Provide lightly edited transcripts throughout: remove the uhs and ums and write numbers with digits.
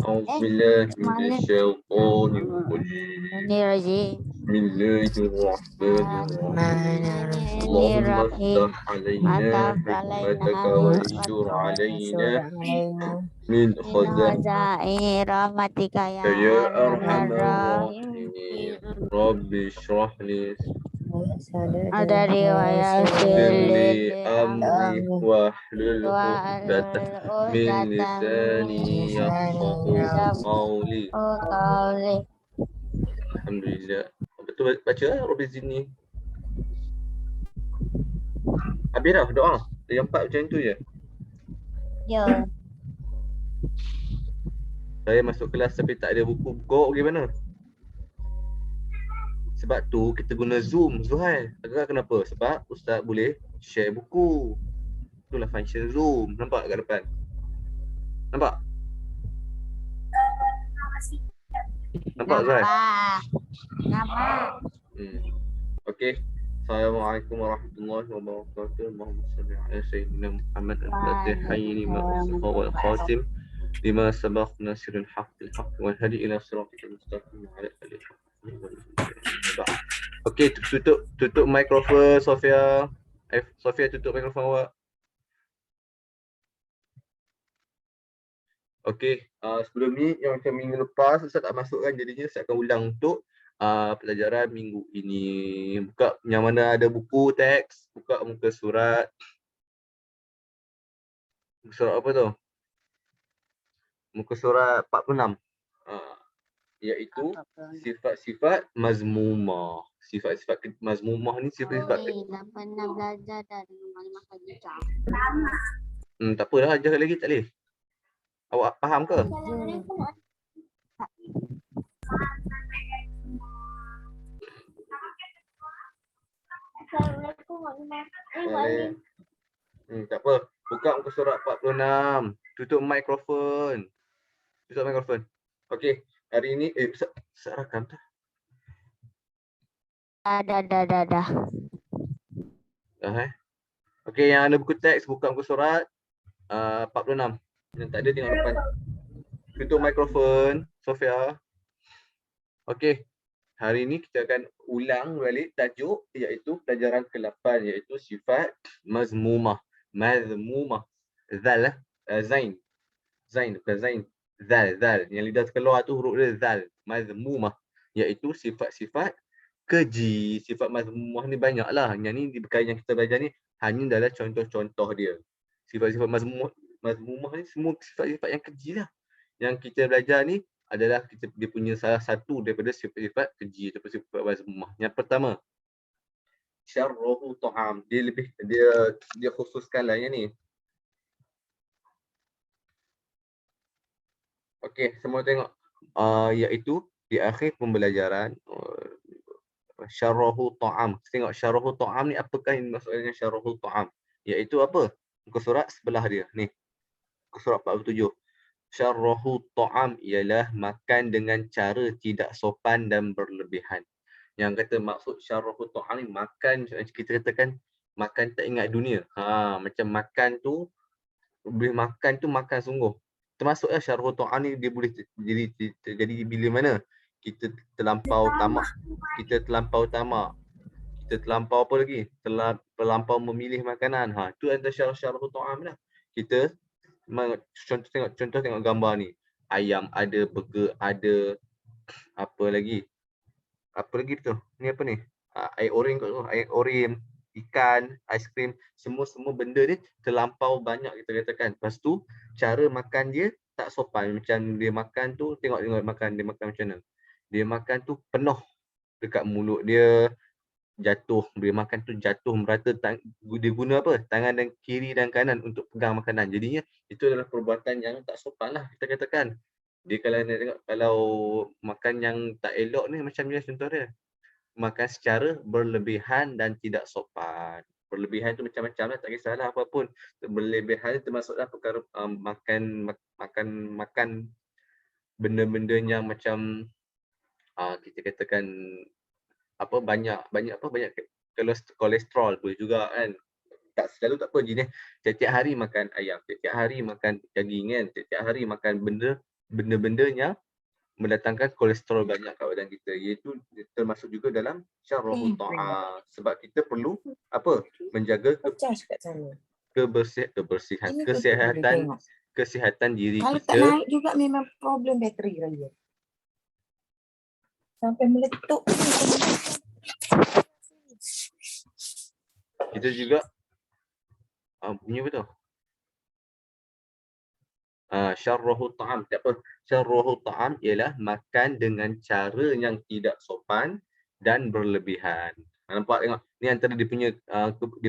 أعوذ بالله من Malik. الشيطان الرجيم Ini rajim. بسم الله الرحمن الرحيم اللهم Bismillahirrahmanirrahim. افتح علينا Ataf حكمتك alaina وانشر علينا من min خزائن khazaini rahmatika ya يا arhamar أرحم rahim. الراحمين رب اشرح لي Ada riwayat يسر لي sirli أمري amri واحلل wa عقدة من al-uqdatan لساني يفقه قولي qawli. Alhamdulillah. Betul baca Rabbi Zidni. Habis dah doa. Yang 4 macam tu je. Ya. Saya masuk kelas tapi tak ada buku. Kau pergi mana? Sebab tu kita guna Zoom, Zuhail. Agak kenapa? Sebab Ustaz boleh share buku. Itulah function Zoom. Nampak kat depan? Nampak? Nampak Zuhail? Nampak. Okey. Assalamualaikum warahmatullahi wabarakatuh. Allahumma salli ala sayyidina Muhammad al-Fatihai lima usaha wal khatim lima sabaq nasirul haq bil haq wal hadi ila siratal mustaqim ala alihi. Okey, tutup mikrofon Sofia. Sofia tutup mikrofon awak. Okey, sebelum ni yang macam minggu lepas Ustaz tak masukkan, jadinya saya akan ulang untuk pelajaran minggu ini. Buka yang mana ada buku teks, buka muka surat. Muka surat apa tu? Muka surat 46. Iaitu sifat-sifat mazmumah. Sifat-sifat mazmumah ni sifat-sifat Tak pernah belajar dari malam pagi jam. tak apalah, ajar lagi tak boleh. Awak faham ke? Tak apa. Buka muka surat 46. Tutup mikrofon. Tutup mikrofon. Okey. Hari ini Ustaz rakam tak? Dah. Dah Okey, yang ada buku teks buka muka surat 46. Yang tak ada tengok depan. Tutup mikrofon Sofia. Okey. Hari ini kita akan ulang balik tajuk iaitu pelajaran ke-8 iaitu sifat mazmumah. Mazmumah. Zal zain. Zain bukan zain. Zal. Yang lidah terkeluar tu huruf dia zal. Mazmumah iaitu sifat-sifat keji. Sifat mazmumah ni banyaklah. Yang ni yang kita belajar ni hanya dalam contoh-contoh dia. Sifat-sifat mazmumah ni semua sifat-sifat yang keji lah. Yang kita belajar ni adalah dia punya salah satu daripada sifat-sifat keji ataupun sifat mazmumah. Yang pertama, syarruhu ta'am. Dia khususkanlah yang ni. Okey, semua tengok. Iaitu di akhir pembelajaran syarruhu ta'am. Tengok syarruhu ta'am ni apakah yang maksudnya syarruhu ta'am? Iaitu apa? Muka surat sebelah dia. Ni. Muka surat 47. Syarruhu ta'am ialah makan dengan cara tidak sopan dan berlebihan. Yang kata maksud syarruhu ta'am ni makan, kita katakan makan tak ingat dunia. Macam makan tu, boleh makan tu makan sungguh. Termasuklah syarruhu ta'am ni dia boleh terjadi bila mana? Kita terlampau tamak. Kita terlampau apa lagi? Terlampau memilih makanan. Itu antara syarruhu ta'am lah. Kita contoh tengok gambar ni. Ayam ada, burger ada, apa lagi betul? Ni apa ni? Air oren kat tu, air oren, ikan, aiskrim, semua benda ni terlampau banyak kita katakan. Lepas tu cara makan dia tak sopan. Macam dia makan tu, tengok dia makan macam mana. Dia makan tu penuh dekat mulut dia, jatuh, dia makan tu jatuh merata, dia guna apa? Tangan dan kiri dan kanan untuk pegang makanan. Jadinya itu adalah perbuatan yang tak sopan lah kita katakan. Dia kalau makan yang tak elok ni macam ni contoh dia. Makan secara berlebihan dan tidak sopan. Berlebihan tu macam-macam lah, tak kisahlah apapun. Berlebihan termasuklah perkara makan benda-benda yang macam kita katakan banyak kolesterol boleh juga kan. Tak selalu tak apa jenis. Setiap hari makan ayam, setiap hari makan daging kan, setiap hari makan benda benda-benda yang mendatangkan kolesterol banyak kat badan kita, iaitu termasuk juga dalam syarrahut ta'am. Sebab kita perlu apa? Menjaga Charge kat sana. kebersihan, Ini tutup boleh tengok. kesihatan diri Kalau tak kita. naik juga memang problem bateri raya. Sampai meletup. Kita juga bunyi apa tu? Syarrahut ta'am. Tak apa. Syarrahut ta'am ialah makan dengan cara yang tidak sopan dan berlebihan. Nampak tengok. Ni antara dia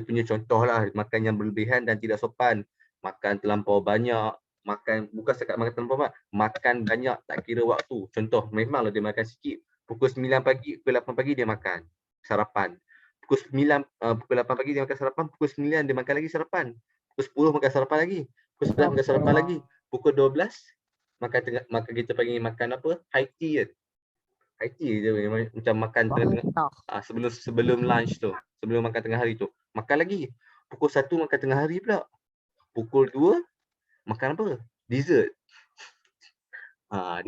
punya contoh lah. Makan yang berlebihan dan tidak sopan. Makan terlampau banyak. Makan, bukan setakat makan terlampau banyak. Makan banyak tak kira waktu. Contoh, memanglah dia makan sikit. Pukul 9 pagi, pukul 8 pagi dia makan. Sarapan. Pukul 9, pukul 8 pagi dia makan sarapan. Pukul 9 dia makan lagi sarapan. Pukul 10 makan sarapan lagi. Pukul 11 makan sarapan lagi. Pukul 12 makan kita panggil makan apa? High tea kan. High tea je macam makan sebelum lunch tu, sebelum makan tengah hari tu. Makan lagi. Pukul 1 makan tengah hari pula. Pukul 2 makan apa? Dessert.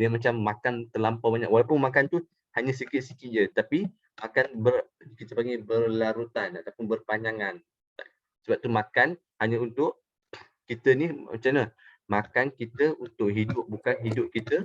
Dia macam makan terlampau banyak. Walaupun makan tu hanya sikit-sikit je, tapi makan kita panggil berlarutan ataupun berpanjangan. Sebab tu makan hanya untuk kita ni macam mana? Makan kita untuk hidup, bukan hidup kita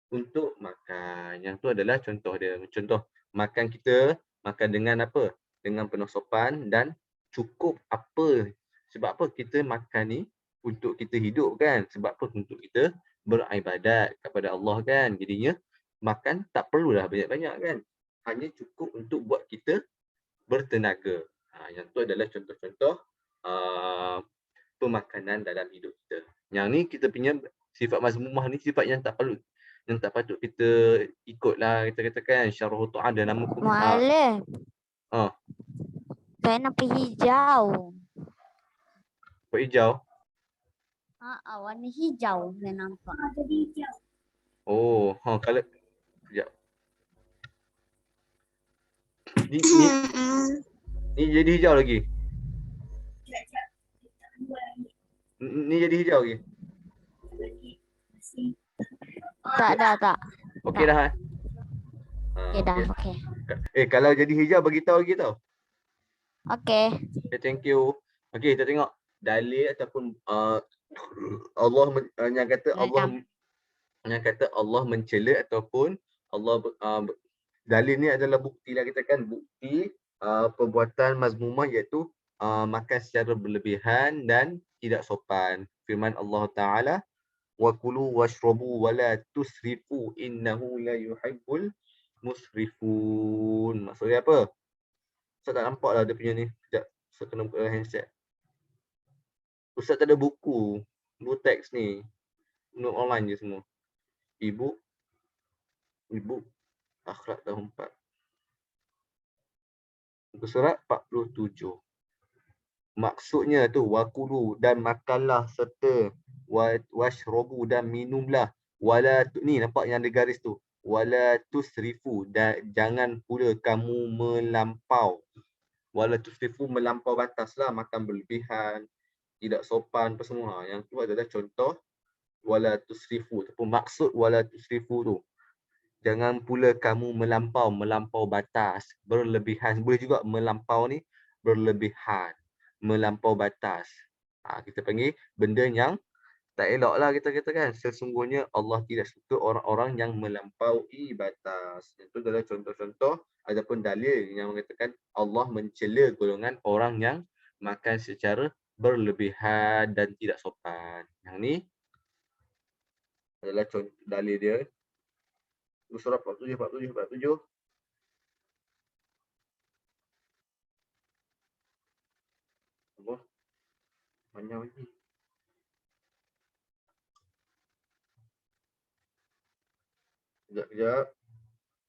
untuk makan. Yang tu adalah contoh dia. Contoh makan kita, makan dengan apa? Dengan penuh sopan dan cukup apa? Sebab apa kita makan ni untuk kita hidup kan? Sebab apa? Untuk kita beribadat kepada Allah kan? Jadinya makan tak perlulah banyak-banyak kan? Hanya cukup untuk buat kita bertenaga. Yang tu adalah contoh-contoh pemakanan dalam hidup kita. Yang ni kita punya sifat mazmumah ni sifat yang tak patut kita ikutlah, kita katakan syarrahut ta'am ada nama pun. Mu'alif. Saya nampak hijau. Apa hijau? Warna hijau saya nampak. Jadi hijau. Oh, kalau sekejap. Ni jadi hijau lagi. Ni jadi hijau lagi. Tak. Okey dah. Okey dah, okey. Kalau jadi hijau bagi tahu lagi tau. Okey. Okay, thank you. Okey, kita tengok dalil ataupun Allah yang kata Allah mencela ataupun Allah dalil ni adalah bukti lah, kita kan bukti perbuatan mazmumah iaitu makan secara berlebihan dan tidak sopan. Firman Allah Ta'ala, wa kulu washrabu wa la tusrifu innahu la yuhibbul musrifun. Maksudnya apa? Ustaz tak nampak lah dia punya ni. Sekejap, Ustaz kena buka handset. Ustaz tak ada buku teks ni. Note online je semua. Ibu akhlak tahun 4. Muka surat 47. Maksudnya tu wakulu dan makanlah serta washrobu dan minumlah. Ni nampak yang ada garis tu. Wala tusrifu dan jangan pula kamu melampau. Wala tusrifu melampau batas lah, makan berlebihan, tidak sopan apa semua. Yang tu adalah contoh wala tusrifu ataupun maksud wala tusrifu tu. Jangan pula kamu melampau batas, berlebihan. Boleh juga melampau ni berlebihan, melampau batas. Kita panggil benda yang tak elok lah, kita katakan. Sesungguhnya Allah tidak suka orang-orang yang melampaui batas. Itu adalah contoh-contoh ataupun dalil yang mengatakan Allah mencela golongan orang yang makan secara berlebihan dan tidak sopan. Yang ni adalah contoh dalil dia. Surah 47. Allah. Banyak lagi. Sekejap.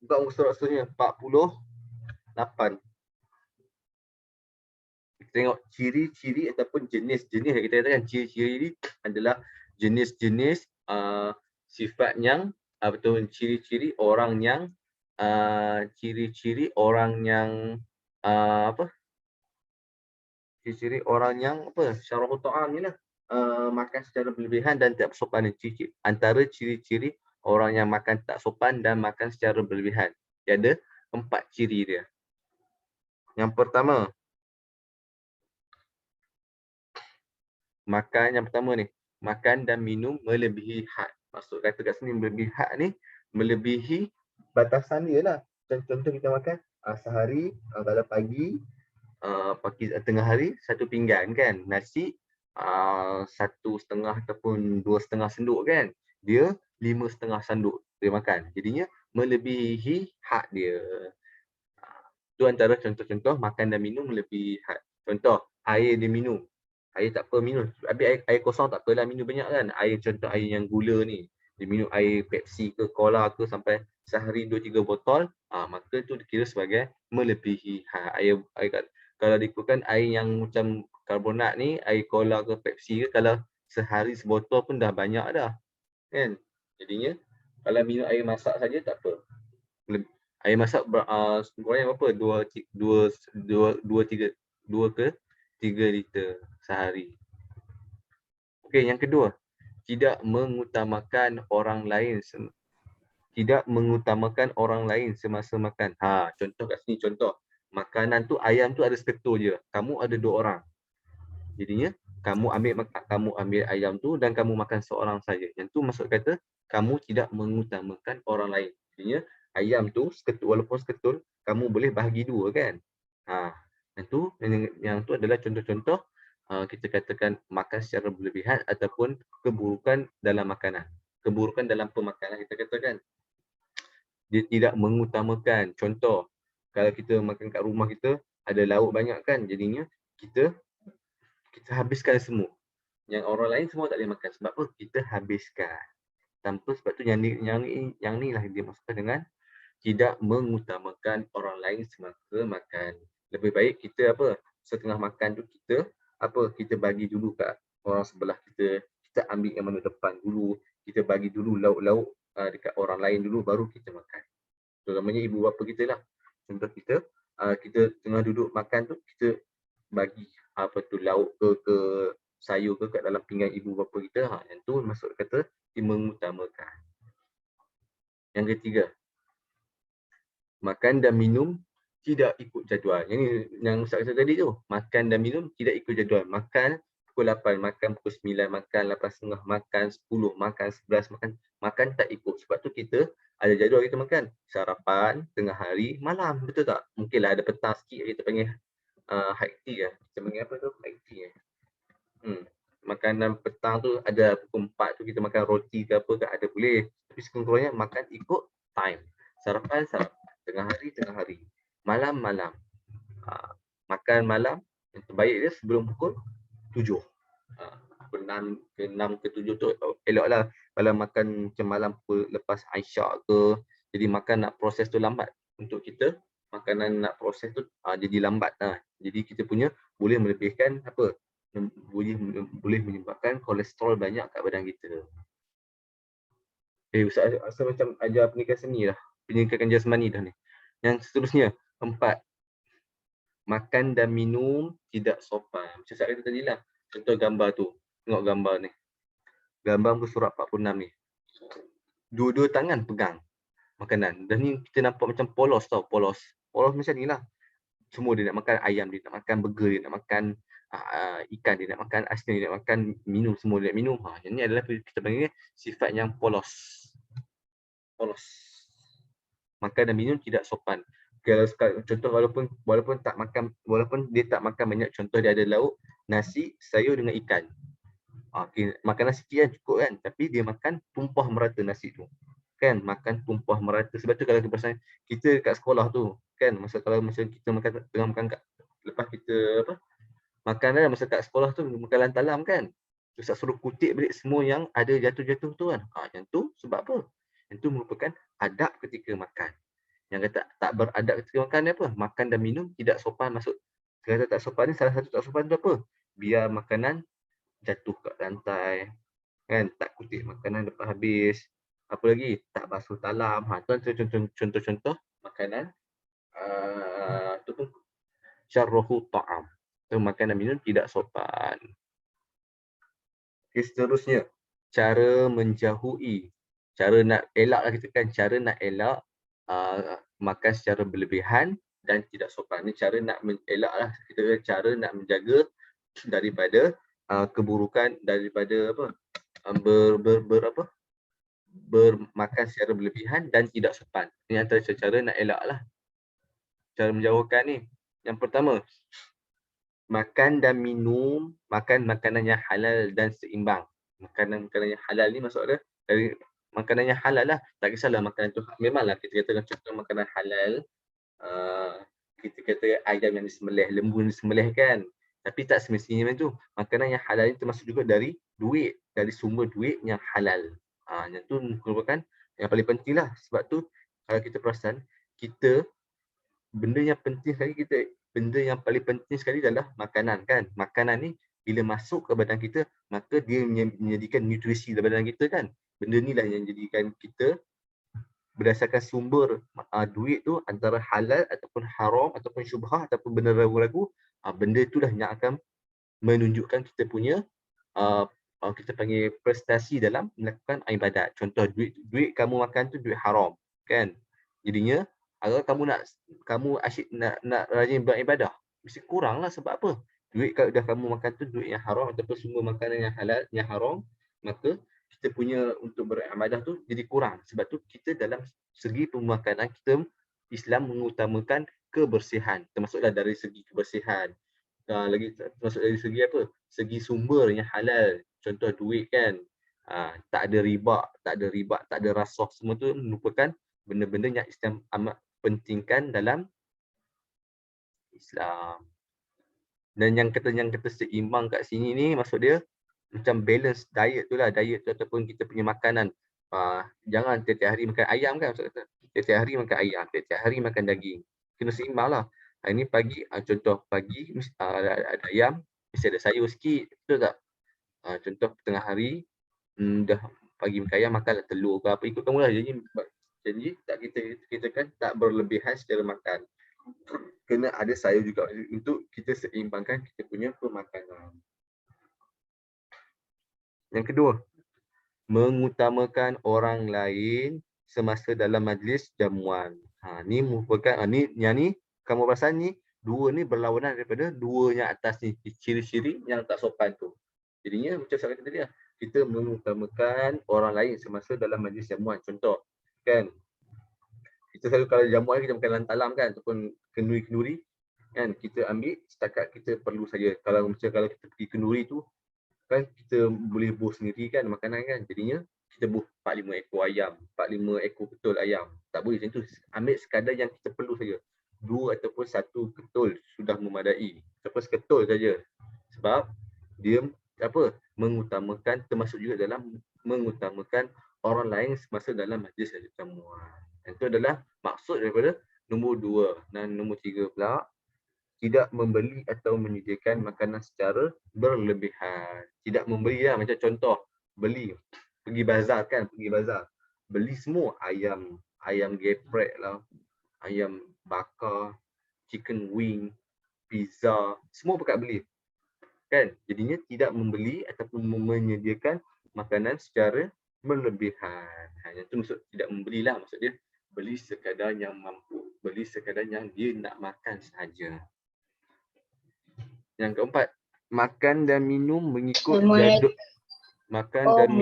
Buka muka surat seterusnya. 48. Kita tengok ciri-ciri ataupun jenis-jenis yang kita katakan. Ciri-ciri ini adalah jenis-jenis sifat yang betul, ciri-ciri orang yang ciri-ciri orang yang ciri-ciri orang yang syarahut ta'am ni lah, makan secara berlebihan dan tidak bersopan. Antara ciri-ciri orang yang makan tak sopan dan makan secara berlebihan. Dia ada 4 ciri dia. Yang pertama, yang pertama ni, makan dan minum melebihi had. Maksud kata kat sini melebihi had ni, melebihi batasan dia lah. Contoh kita makan sehari, kalau pagi, tengah hari 1 pinggan kan. Nasi 1,5 ataupun 2,5 senduk kan. Dia 5,5 senduk dia makan. Jadinya melebihi had dia. Itu antara contoh-contoh makan dan minum melebihi had. Contoh, air dia minum. Air tak apa minum. Habis air kosong tak apalah minum banyak kan. Contoh air yang gula ni. Dia minum air Pepsi ke Cola ke sampai sehari 2-3 botol. Maka tu dikira sebagai melebihi had. Kalau diikutkan air yang macam karbonat ni, air Cola ke Pepsi ke, kalau sehari sebotol pun dah banyak dah. Kan? Jadinya, kalau minum air masak saja tak apa. Air masak kurangnya berapa? 2 ke 3 liter sehari. Okey, yang kedua, tidak mengutamakan orang lain semasa makan. Contoh kat sini, contoh. Makanan tu, ayam tu ada seketul je. Kamu ada 2 orang. Jadinya, kamu ambil ayam tu dan kamu makan seorang saja. Yang tu maksud kata, kamu tidak mengutamakan orang lain. Jadinya, ayam tu, walaupun seketul, kamu boleh bahagi 2 kan. Yang tu adalah contoh-contoh kita katakan makan secara berlebihan ataupun keburukan dalam makanan. Keburukan dalam pemakanan kita katakan. Dia tidak mengutamakan. Contoh, kalau kita makan kat rumah kita, ada lauk banyak kan. Jadinya kita habiskan semua. Yang orang lain semua tak boleh makan. Sebab apa? Kita habiskan. Sebab tu yang ni lah dia maksudkan dengan tidak mengutamakan orang lain semasa makan. Lebih baik kita setengah makan tu kita bagi dulu kat orang sebelah kita. Kita ambil yang mana depan dulu. Kita bagi dulu lauk-lauk dekat orang lain dulu, baru kita makan. Terutamanya ibu bapa kita lah. Contoh kita tengah duduk makan tu, kita bagi lauk ke sayur ke kat dalam pinggan ibu bapa kita. Yang tu maksud kata mengutamakan. Yang ketiga, makan dan minum tidak ikut jadual. Yang Ustaz kata tadi tu, makan dan minum tidak ikut jadual. Makan pukul 8, makan pukul 9, makan 8.30, makan 10, makan 11, makan tak ikut. Sebab tu kita ada jadual kita makan. Sarapan, tengah hari, malam. Betul tak? Mungkinlah ada petang sikit kita panggil high tea. Kita panggil apa tu? High tea. Makanan petang tu ada pukul 4 tu kita makan roti ke apa ke, ada boleh. Tapi sekurang-kurangnya makan ikut time. Sarapan, tengah hari. Malam. Makan malam yang terbaik dia sebelum pukul 7. Pukul 6 ke 7 tu eloklah. Kalau makan macam malam lepas Aisyah ke, jadi makan nak proses tu lambat. Untuk kita, makanan nak proses tu jadi lambat. Jadi kita punya boleh melebihkan boleh menyebabkan kolesterol banyak kat badan kita. Ustaz rasa macam ajar pendidikan seni dah. Pendidikan jasmani dah ni. Yang seterusnya, 4. Makan dan minum tidak sopan. Macam saya kata tadi lah. Contoh gambar tu. Tengok gambar ni. Gambar muka surat 46 ni. Dua-dua tangan pegang makanan. Dan ni kita nampak macam polos tau. Polos macam ni lah. Semua dia nak makan ayam, dia nak makan burger, dia nak makan ikan, dia nak makan asam, dia nak makan minum, semua dia nak minum. Yang ni adalah kita panggil sifat yang polos. Makan dan minum tidak sopan. Contoh walaupun dia tak makan banyak, contoh dia ada lauk, nasi, sayur dengan ikan. Makan nasi sikit kan, cukup kan, tapi dia makan tumpah merata nasi tu. Kan, makan tumpah merata. Sebab tu kalau kita kat sekolah tu, kan, kalau kita tengah makan lepas kita makan kan, masa kat sekolah tu makan lantalam kan. Ustaz suruh kutip balik semua yang ada jatuh-jatuh tu kan. Yang tu sebab apa? Yang tu merupakan adab ketika makan. Yang kata tak beradab ketika makan ni apa? Makan dan minum tidak sopan. Maksud kata tak sopan ni, salah satu tak sopan tu apa? Biar makanan jatuh kat lantai. Kan, tak kutip makanan lepas habis. Apa lagi? Tak basuh talam. Contoh-contoh makanan tu pun syarruhu ta'am. So, makan dan minum tidak sopan. Okay, seterusnya, cara menjauhi Cara nak elak lah kita kan, cara nak elak makan secara berlebihan dan tidak sopan. Ni cara nak elak lah, kita cara nak menjaga daripada keburukan, daripada apa, bermakan secara berlebihan dan tidak sopan. Ini antara cara nak elak lah. Cara menjauhkan ni. Yang pertama, makan dan minum, makan makanan yang halal dan seimbang. Makanan-makanan yang halal ni maksud dia dari makanan yang halal lah. Tak kisahlah makanan tu, memanglah kita kata contoh makanan halal, kita kata ayam yang disembelih, lembu yang disembelih kan. Tapi tak semestinya macam tu. Makanan yang halal ni termasuk juga dari duit, dari sumber duit yang halal. Yang tu merupakan yang paling penting lah. Sebab tu kalau kita perasan, benda yang penting sekali benda yang paling penting sekali adalah makanan kan. Makanan ni bila masuk ke badan kita, maka dia menyediakan nutrisi dalam badan kita kan. Benda ni lah yang jadikan kita berdasarkan sumber duit tu antara halal ataupun haram ataupun syubhah ataupun benda ragu-ragu, benda tu lah yang akan menunjukkan kita punya kita panggil prestasi dalam melakukan ibadat. Contoh duit kamu makan tu duit haram kan. Jadinya kalau kamu asyik nak rajin beribadah, mesti kurang lah. Sebab apa? Duit kalau dah kamu makan tu duit yang haram ataupun sumber makanan yang halal, yang haram, maka kita punya untuk beribadah tu jadi kurang. Sebab tu kita dalam segi pemakanan kita, Islam mengutamakan kebersihan. Termasuklah dari segi kebersihan. Lagi termasuk dari segi apa? Segi sumber yang halal. Contoh duit kan. Tak ada riba, tak ada rasuah. Semua tu merupakan benda-benda yang Islam amat pentingkan dalam Islam. Dan yang kata seimbang kat sini ni maksud dia macam balance diet tu lah. Diet tu ataupun kita punya makanan. Jangan tiap-tiap hari makan ayam kan maksud kata. Tiap-tiap hari makan ayam, tiap-tiap hari makan daging. Kena seimbang lah. Ini pagi, contoh pagi ada ayam, mesti ada sayur sikit, betul tak? Contoh tengah hari, dah pagi makan ayam, makanlah telur ke apa, ikut kamu lah. Jadi tak kita kan tak berlebihan secara makan. Kena ada sayur juga untuk kita seimbangkan kita punya pemakanan. Yang kedua, mengutamakan orang lain semasa dalam majlis jamuan. Ni merupakan yang ni kamu perasan ni dua ni berlawanan daripada dua yang atas ni, ciri-ciri yang tak sopan tu. Jadinya macam saya kata tadi lah, kita mengutamakan orang lain semasa dalam majlis jamuan. Contoh kan, kita selalu kalau jamuan kita makan lantalam kan ataupun kenduri-kenduri kan, kita ambil setakat kita perlu saja. Kalau kita pergi kenduri tu kan kita boleh buh sendiri kan makanan kan. Jadinya kita buh 4-5 ekor ayam, 4-5 ekor ketul ayam. Tak boleh macam tu. Ambil sekadar yang kita perlu saja. 2 ataupun 1 ketul sudah memadai. Ataupun seketul saja. Sebab dia mengutamakan, termasuk juga dalam mengutamakan orang lain semasa dalam majlis jamuan. Itu adalah maksud daripada nombor 2. Dan nombor 3 pula, tidak membeli atau menyediakan makanan secara berlebihan. Tidak membeli lah, macam contoh beli, pergi bazar kan, beli semua ayam geprek lah, ayam bakar, chicken wing, pizza, semua pekat beli kan. Jadinya tidak membeli ataupun menyediakan makanan secara berlebihan. Yang tu maksud tidak membelilah, maksud dia beli sekadar yang mampu, beli sekadar yang dia nak makan sahaja. Yang keempat, makan dan minum mengikut jadual. Makan dan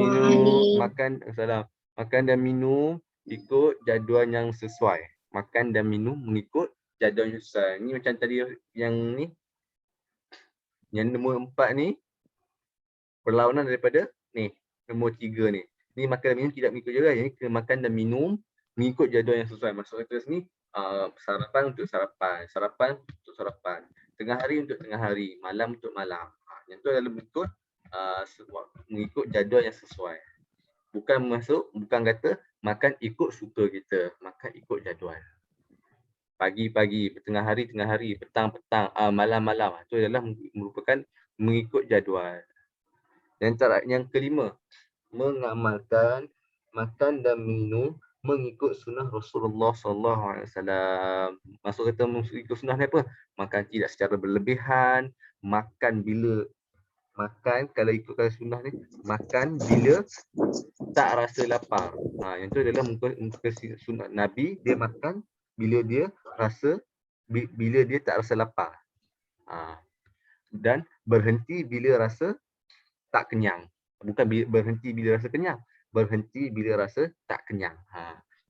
minum ikut jadual yang sesuai. Makan dan minum mengikut jadual yang sesuai. Ni macam tadi yang ni. Yang nombor 4 ni berlawanan daripada ni, nombor 3 ni. Ni makan dan minum tidak mengikut jadual. Yang ni kena makan dan minum mengikut jadual yang sesuai. Maksud kata sini, sarapan untuk sarapan, tengah hari untuk tengah hari, malam untuk malam. Yang tu adalah betul mengikut jadual yang sesuai. Bukan kata makan ikut suka kita, makan ikut jadual. Pagi-pagi, tengah hari, petang-petang, malam-malam. Itu adalah merupakan mengikut jadual. Yang kelima, mengamalkan makan dan minum mengikut sunnah Rasulullah SAW. Maksud kata mengikut sunnah ni apa? Makan tidak secara berlebihan, makan bila Makan kalau ikutkan sunnah ni, makan bila tak rasa lapar. Yang tu adalah muka sunnah Nabi, dia makan bila dia rasa bila dia tak rasa lapar. Dan berhenti bila rasa tak kenyang. Bukan berhenti bila rasa kenyang, berhenti bila rasa tak kenyang.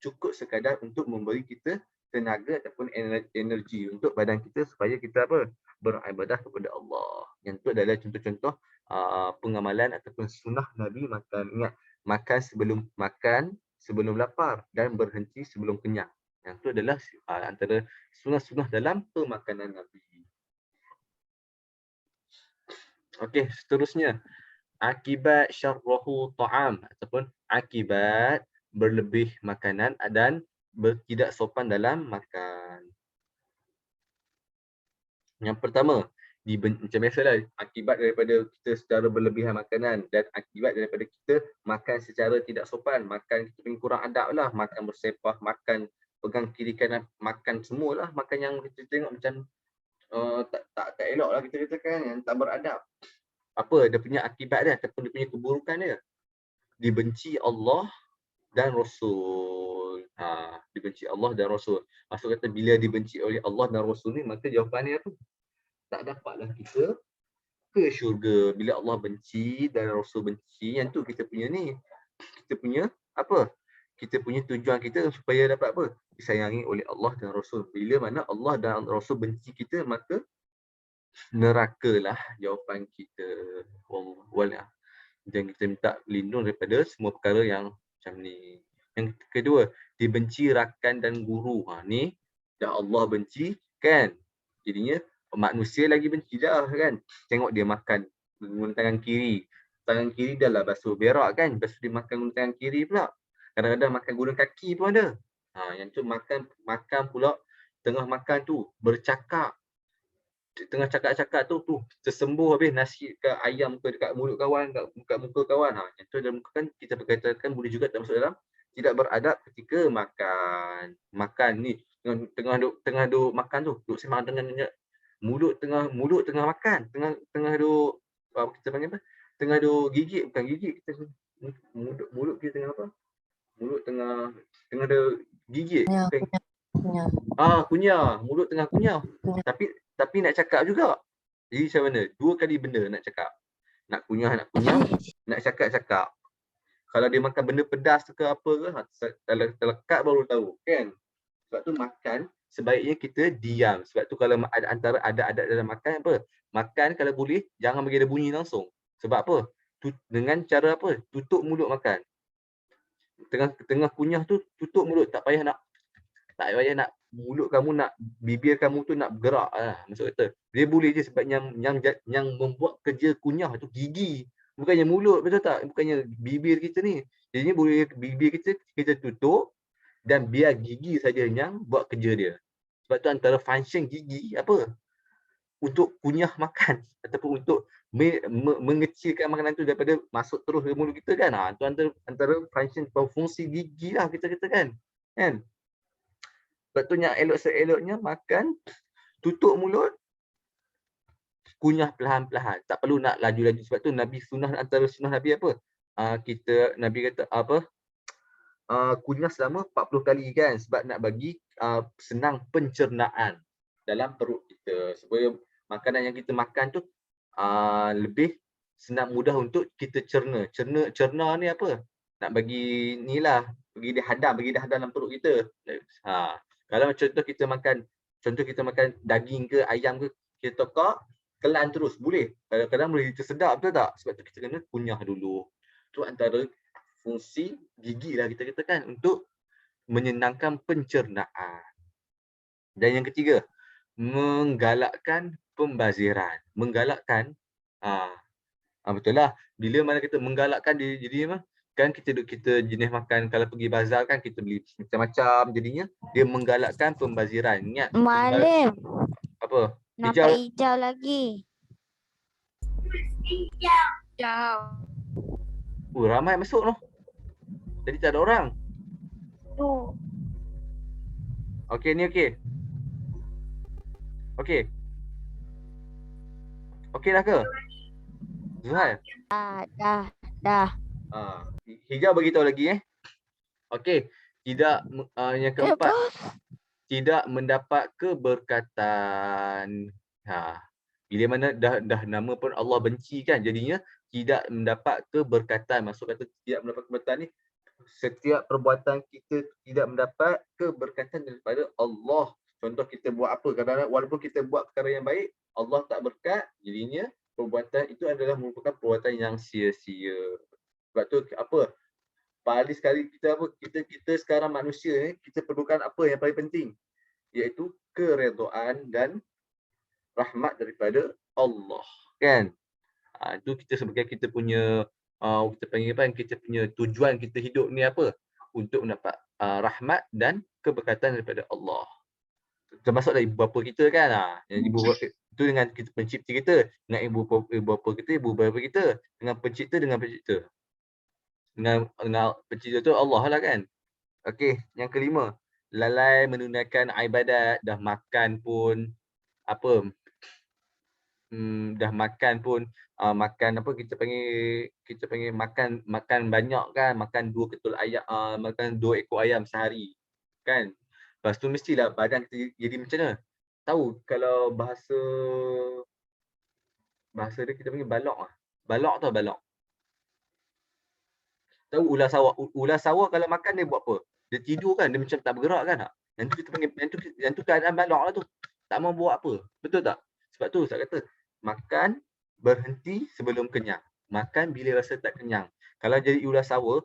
Cukup sekadar untuk memberi kita tenaga ataupun energi untuk badan kita supaya kita beribadah kepada Allah. Yang itu adalah contoh-contoh pengamalan ataupun sunnah Nabi makan. Ingat, makan sebelum lapar dan berhenti sebelum kenyang. Yang itu adalah antara sunnah-sunnah dalam pemakanan Nabi. Okey, seterusnya. Akibat syarrahu ta'am ataupun akibat berlebih makanan dan tidak sopan dalam makan. Yang pertama, macam biasalah, akibat daripada kita secara berlebihan makanan dan akibat daripada kita makan secara tidak sopan, makan kita punya kurang adab lah, makan bersepah, makan pegang kiri kanan, makan semualah, makan yang kita tengok macam tak elok lah kita katakan, yang tak beradab. Apa dia punya akibat dia ataupun dia punya keburukan dia? Dibenci Allah dan Rasul. Dibenci Allah dan Rasul. Maksud kata bila dibenci oleh Allah dan Rasul ni, maka jawapannya apa? Tak dapatlah kita ke syurga. Bila Allah benci dan Rasul benci, yang tu kita punya ni. Kita punya apa? Kita punya tujuan kita supaya dapat apa? Disayangi oleh Allah dan Rasul. Bila mana Allah dan Rasul benci kita, maka nerakalah jawapan kita. Wallah. Dan kita minta lindung daripada semua perkara yang macam ni. Yang kedua, dibenci rakan dan guru. Ni dah Allah benci kan. Jadinya manusia lagi benci dah kan. Tengok dia makan guna tangan kiri. Tangan kiri dah lah basuh berak kan. Lepas tu dia makan guna tangan kiri pula. Kadang-kadang makan guna kaki pun ada. Yang tu makan pula tengah makan tu bercakap. Tengah cakap-cakap tu tersembuh habis nasi ke ayam ke dekat mulut kawan, dekat muka kawan. Yang tu dalam kan kita berkaitan boleh juga masuk dalam tidak beradab ketika makan. Makan ni tengah duk makan tu, duk sembang dengan mulut tengah makan, tengah duk kita panggil apa? Tengah duk gigit, bukan gigit, kita mulut kita tengah apa? Mulut tengah ada gigit. Kunyah, mulut tengah kunyah. Tapi nak cakap juga. Jadi macam mana? Dua kali benda nak cakap. Nak kunyah, nak cakap. Kalau dia makan benda pedas ke apa ke, terlekat baru tahu kan. Sebab tu makan sebaiknya kita diam. Sebab tu kalau ada adat dalam makan apa? Makan kalau boleh jangan bagi ada bunyi langsung. Sebab apa? Dengan cara apa? Tutup mulut makan. Tengah kunyah tu tutup mulut, tak payah nak mulut kamu nak, bibir kamu tu nak bergerak lah. Maksud kata dia boleh je sebab yang membuat kerja kunyah tu gigi, bukannya mulut, betul tak? Bukannya bibir kita ni. Jadinya boleh bibir kita tutup dan biar gigi saja yang buat kerja dia. Sebab tu antara function gigi apa? Untuk kunyah makan ataupun untuk mengecilkan makanan tu daripada masuk terus ke mulut kita kan. Tu antara function atau fungsi gigi lah kita katakan kan. Sebab tu yang elok-eloknya makan, tutup mulut, kunyah perlahan-perlahan. Tak perlu nak laju-laju. Sebab tu Nabi antara sunnah Nabi apa? Nabi kata apa? Kunyah selama 40 kali kan. Sebab nak bagi senang pencernaan dalam perut kita. Supaya makanan yang kita makan tu lebih senang mudah untuk kita cerna. Cerna ni apa? Nak bagi ni lah. Bagi dia hadam dalam perut kita. Kalau contoh kita makan daging ke ayam ke, kita tokak, kelan terus boleh. Kadang-kadang boleh tersedap, betul tak? Sebab tu kita kena kunyah dulu. Itu antara fungsi gigi lah kita katakan untuk menyenangkan pencernaan. Dan yang ketiga, menggalakkan pembaziran. Menggalakkan, betul lah. Bila mana kita menggalakkan jadi kan kita jenis makan kalau pergi bazar kan kita beli macam-macam, jadinya dia menggalakkan pembaziran. Ingat Malam. apa? Nampak hijau lagi. Hijau. Ramai masuk noh. Jadi tak ada orang. Tu. Okey ni okey. Okey. Okey dah ke? Zuhail. Dah. Hijau beritahu lagi Okey, yang keempat, tidak mendapat keberkatan. Bila mana dah nama pun Allah benci kan, jadinya tidak mendapat keberkatan. Maksud kata tidak mendapat keberkatan ni, setiap perbuatan kita tidak mendapat keberkatan daripada Allah. Contoh kita buat apa, kadang-kadang walaupun kita buat perkara yang baik, Allah tak berkat, jadinya perbuatan itu adalah merupakan perbuatan yang sia-sia. Sebab tu apa? Paling sekali kita sekarang manusia kita perlukan apa yang paling penting, iaitu keredaan dan rahmat daripada Allah, kan? Itu kita sebagai kita punya kita panggil apa, kita punya tujuan kita hidup ni apa? Untuk mendapat rahmat dan keberkatan daripada Allah. Termasuk dari ibu bapa kita kan, yang ibu bapa itu dengan kita pencipta kita, dengan ibu bapa kita, ibu bapa kita, dengan pencipta dengan pencipta tu Allah lah kan. Okey, yang kelima, lalai menunaikan ibadat, dah makan pun apa, makan apa kita panggil makan banyak kan, makan 2 ketul ayam, makan 2 ekor ayam sehari kan. Lepas tu mestilah badan kita jadi macam mana? Tahu kalau bahasa dia kita panggil balok. Balok tau balok. Tahu ular sawah kalau makan dia buat apa? Dia tidur kan, dia macam tak bergerak kan. Yang tu kita panggil, yang tu keadaan balok lah tu. Tak mau buat apa. Betul tak? Sebab tu saya kata makan berhenti sebelum kenyang. Makan bila rasa tak kenyang. Kalau jadi ular sawah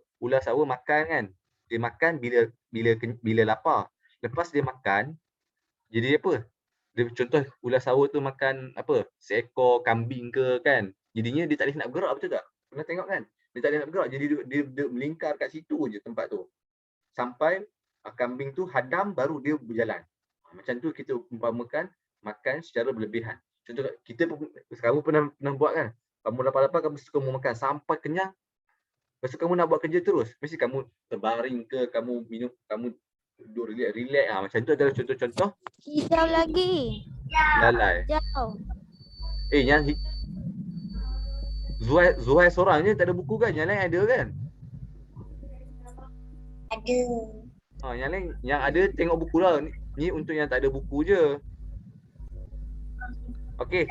makan kan. Dia makan bila lapar. Lepas dia makan, jadi apa? Dia contoh ular sawah tu makan apa? Seekor kambing ke kan. Jadinya dia tak boleh nak bergerak, betul tak? Pernah tengok kan? Dia tak boleh nak bergerak, jadi dia melingkar kat situ je tempat tu. Sampai kambing tu hadam baru dia berjalan. Macam tu kita umpamakan makan secara berlebihan. Contoh kita kamu pernah buat kan? Kamu lapar-lapar, kamu suka makan sampai kenyang. Lepas tu kamu nak buat kerja terus. Mesti kamu terbaring ke, kamu minum, kamu duduk relax. Macam tu adalah contoh-contoh Hijau lagi. lalai. Hijau. Yang Zuhair seorang je tak ada buku kan? Yang lain ada kan? Ada. Yang lain yang ada tengok buku lah. Ni untuk yang tak ada buku je. Okey.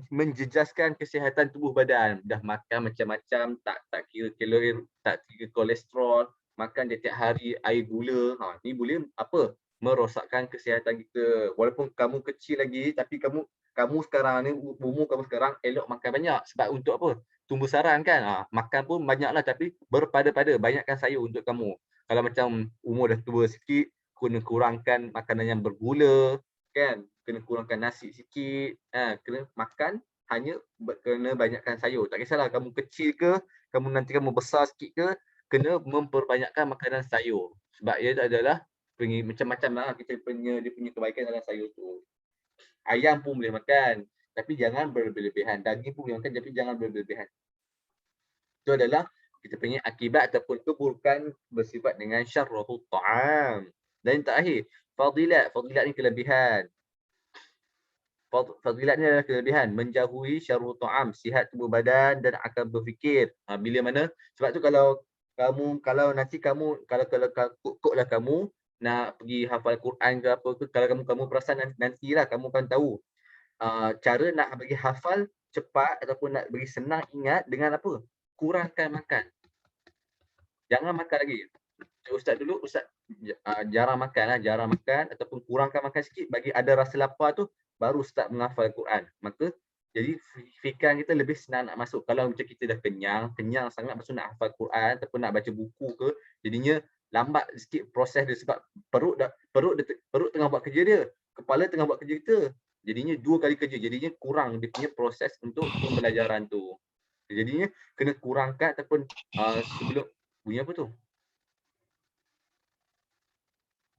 Menjejaskan kesihatan tubuh badan. Dah makan macam-macam, tak kira kalori, tak kira kolesterol, makan dia tiap hari air gula. Ni boleh apa? Merosakkan kesihatan kita. Walaupun kamu kecil lagi, tapi kamu sekarang ni, umur kamu sekarang elok makan banyak. Sebab untuk apa? Tumbuh sarang kan. Makan pun banyaklah tapi berpada-pada. Banyakkan sayur untuk kamu. Kalau macam umur dah tua sikit, kena kurangkan makanan yang bergula, kan? Kena kurangkan nasi sikit, kena makan hanya kena banyakkan sayur. Tak kisahlah kamu kecil ke, nanti kamu besar sikit ke, kena memperbanyakkan makanan sayur. Sebab ia adalah macam-macam lah dia punya kebaikan dalam sayur tu. Ayam pun boleh makan, tapi jangan berlebihan. Daging pun boleh makan, tapi jangan berlebihan. Itu adalah kita punya akibat ataupun keburukan bersifat dengan syarrul ta'am. Dan yang terakhir, fadilat. Fadilat ni kelebihan. Fadilat ni adalah kelebihan. Menjauhi syarrul ta'am, sihat tubuh badan dan akal berfikir. Bila mana? Sebab tu kalau nanti kamu, kalau kok-koklah kamu nak pergi hafal Quran ke apa ke, kalau kamu perasan nantilah kamu akan tahu cara nak bagi hafal cepat ataupun nak bagi senang ingat dengan apa? Kurangkan makan. Jangan makan lagi. Ustaz jarang makan ataupun kurangkan makan sikit bagi ada rasa lapar tu baru start menghafal Quran. Maka jadi fikiran kita lebih senang nak masuk. Kalau macam kita dah kenyang sangat masuk nak hafal Quran ataupun nak baca buku ke, jadinya lambat sikit proses dia sebab perut tengah buat kerja dia, kepala tengah buat kerja kita. Jadinya 2 kali kerja, jadinya kurang dia punya proses untuk pembelajaran tu. Jadinya kena kurangkan ataupun sebelum bunyi apa tu?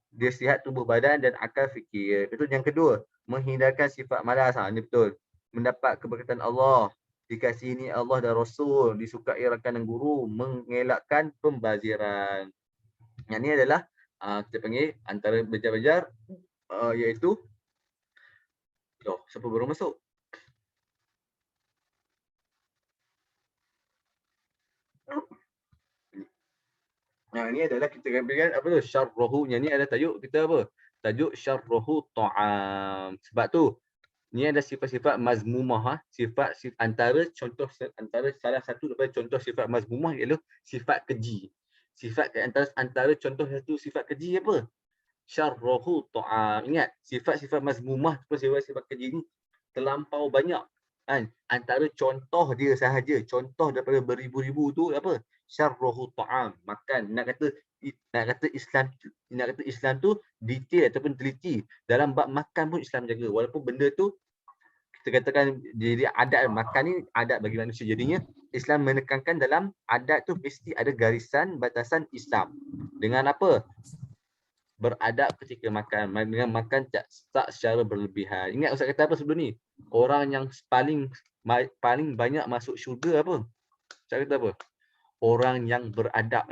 Dia sihat tubuh badan dan akal fikir. Itu yang kedua, menghindarkan sifat malas. Ini betul. Mendapat keberkatan Allah, dikasihi Allah dan Rasul, disukai rakan dan guru, mengelakkan pembaziran. Yang ini adalah kita panggil antara bejar-bejar iaitu siapa baru masuk? Yang ni adalah kita berikan apa tu? Syarruhu. Yang ni ada tajuk kita apa? Tajuk syarruhu ta'am. Sebab tu ni ada sifat-sifat mazmumah. Sifat antara contoh antara salah satu daripada contoh sifat mazmumah ialah sifat keji. Sifat antara contoh satu sifat keji apa? Syarruhu ta'am. Ingat, sifat-sifat mazmumah ataupun sifat-sifat keji ni terlampau banyak. Kan? Antara contoh dia sahaja, contoh daripada beribu-ribu tu apa? Syarruhu ta'am. Makan. Nak kata Islam tu detail ataupun teliti. Dalam bab makan pun Islam jaga. Walaupun benda tu kita katakan jadi adat makan ni adat bagi manusia. Jadinya Islam menekankan dalam adat tu mesti ada garisan batasan Islam. Dengan apa? Beradab ketika makan. Dengan makan tak secara berlebihan. Ingat Ustaz kata apa sebelum ni? Orang yang paling banyak masuk syurga apa? Ustaz kata apa? Orang yang beradab.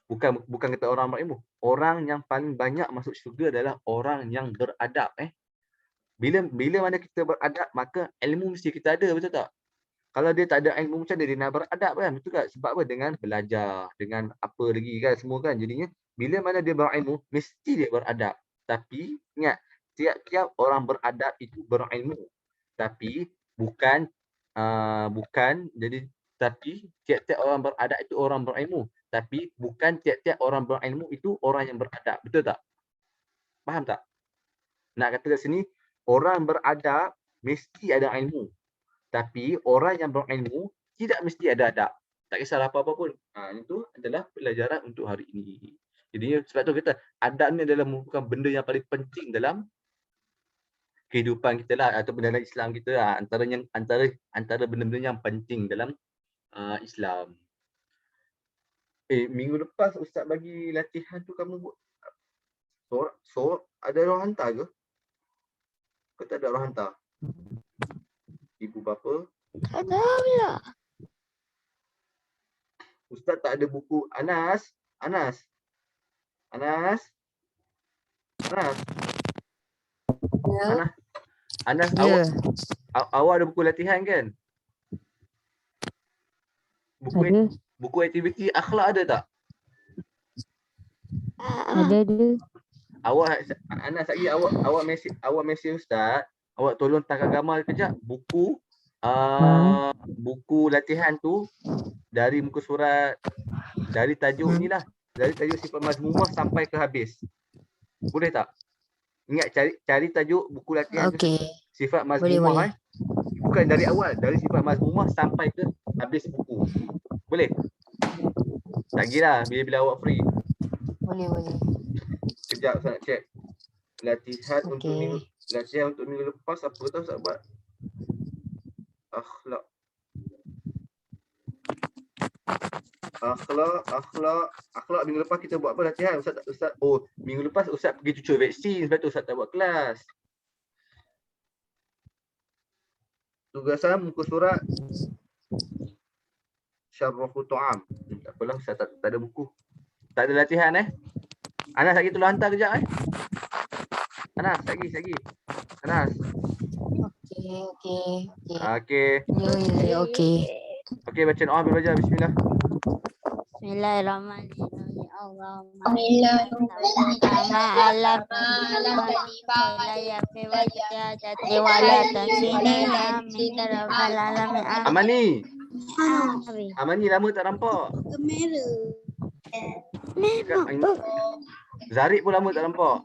Bukan kata orang berilmu. Orang yang paling banyak masuk syurga adalah orang yang beradab. Bila mana kita beradab, maka ilmu mesti kita ada, betul tak? Kalau dia tak ada ilmu macam dia nak beradab kan, betul tak? Sebab apa? Dengan belajar, dengan apa lagi kan, semua kan. Jadinya bila mana dia berilmu, mesti dia beradab. Tapi ingat, tiap-tiap orang beradab itu berilmu. Tapi tapi tiap-tiap orang beradab itu orang berilmu. Tapi bukan tiap-tiap orang berilmu itu orang yang beradab. Betul tak? Faham tak? Nak kata kat sini, orang beradab mesti ada ilmu. Tapi orang yang berilmu tidak mesti ada adab. Tak kisahlah apa-apa pun. Itu adalah pelajaran untuk hari ini. Jadi sebab tu kita adab ni adalah merupakan benda yang paling penting dalam kehidupan kita lah ataupun dalam Islam kita lah. Antara benda-benda yang penting dalam Islam. Minggu lepas Ustaz bagi latihan tu kamu buat ada orang hantar ke? Kau tak ada orang hantar? Ibu bapa? Tak tahu lah. Ustaz tak ada buku. Anas. Ya. Anas, Ya. awak ada buku latihan kan? Buku aktiviti akhlak ada tak? Ada. Anas lagi awak mesej Ustaz. Awak tolong tangkap gambar kejap buku buku latihan tu dari muka surat, dari tajuk ni lah, dari tajuk sifat mazmumah sampai ke habis. Boleh tak? Ingat cari tajuk buku latihan Okey. sifat Boleh. mazmumah. Bukan dari awal, dari sifat mazmumah sampai ke habis buku. Boleh? Tak kira bila awak free. Boleh. Kejap saya nak check. Latihan Okey. untuk minggu lepas apa tahu Ustaz buat? Akhlak minggu lepas kita buat apa latihan? Ustaz minggu lepas Ustaz pergi cucur vaksin, sebab tu Ustaz tak buat kelas. Tugasan muka surat Syarruhu ta'am. Tak apalah Ustaz tak ada buku. Tak ada latihan Anas lagi tolong hantar kejap Anas lagi. Anas. Okey. Okey. Ya, okey. Okey, baca doa ambil belajar. Bismillah. Bismillahirrahmanirrahim. Allahumma Amani lama tak nampak. Zarik pun lama tak nampak.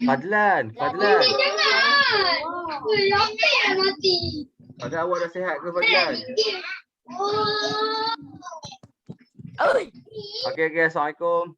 Fadlan. Fadlan, awak dah sihat ke Fadlan? Okey, Assalamualaikum.